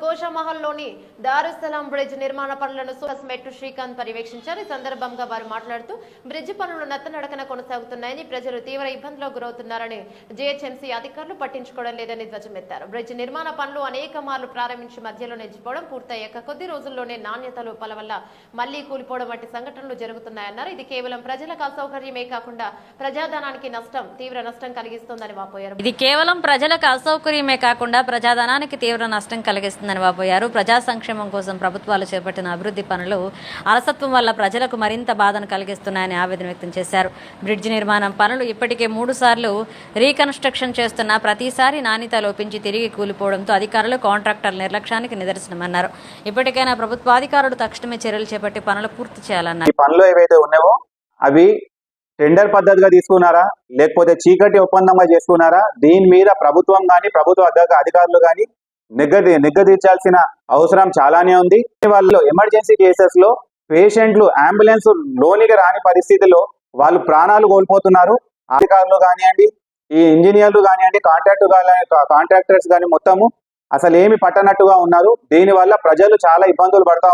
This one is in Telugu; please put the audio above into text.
గోషామహల్లోని దారుస్సలాం బ్రిడ్జ్ నిర్మాణ పనులను మెట్టు శ్రీకాంత్ పర్యవేక్షించారు. ఈ సందర్భంగా వారు మాట్లాడుతూ బ్రిడ్జ్ పనులు నత్తనడకన కొనసాగుతున్నాయని, ప్రజలు తీవ్ర ఇబ్బందులకు గురవుతున్నారని, జీహెచ్ఎంసీ అధికారులు పట్టించుకోవడం లేదని ధ్వజమెత్తారు. బ్రిడ్జ్ నిర్మాణ పనులు అనేక మార్లు ప్రారంభించి మధ్యలో నిలిచిపోవడం, పూర్తయ్యాక కొద్ది రోజుల్లోనే నాణ్యత లోపాల వల్ల మళ్లీ కూలిపోవడం వంటి సంఘటనలు జరుగుతున్నాయన్నారు. ఇది కేవలం ప్రజలకు అసౌకర్యమే కాకుండా ప్రజాధనానికి తీవ్ర నష్టం కలిగిస్తోందని వాపోయారు. ఇది కేవలం ప్రజలకు అసౌకర్యమే కాకుండా ప్రజాధనానికి తీవ్ర నష్టం కలిగిస్తుందని వాపోయారు. ప్రజా సంక్షేమం కోసం ప్రభుత్వాలు చేపట్టిన అభివృద్ధి పనులు అలసత్వం వల్ల ప్రజలకు మరింత బాధను కలిగిస్తున్నాయని ఆవేదన వ్యక్తం చేశారు. బ్రిడ్జ్ నిర్మాణం పనులు ఇప్పటికే 3 సార్లు రీకన్స్ట్రక్షన్ చేస్తున్నా ప్రతిసారి నాణ్యత లోపించి తిరిగి కూలిపోవడంతో అధికారులు కాంట్రాక్టర్ల నిర్లక్ష్యానికి నిదర్శనమన్నారు. ఇప్పటికైనా ప్రభుత్వాధికారులు తక్షణమే చర్యలు చేపట్టి పనులు పూర్తి చేయాలన్నారు. ఈ పనులు ఏవైతే ఉన్నాయో అవి టెండర్ పద్ధతిగా తీసుకున్నారా లేకపోతే చీకటి ఒప్పందంగా చేసుకున్నారా? దీని మీద ప్రభుత్వం కానీ ప్రభుత్వ అధికారులు కానీ నిగ్గదీర్చాల్సిన అవసరం చాలానే ఉంది. వాళ్ళు ఎమర్జెన్సీ కేసెస్ లో పేషెంట్లు అంబులెన్స్ లోనికి రాని పరిస్థితిలో వాళ్ళు ప్రాణాలు కోల్పోతున్నారు. అధికారులు కానివ్వండి, ఈ ఇంజనీర్లు కానివ్వండి, కాంట్రాక్టర్స్ కానీ మొత్తము అసలు ఏమి పట్టనట్టుగా ఉన్నారు. దీనివల్ల ప్రజలు చాలా ఇబ్బందులు పడతా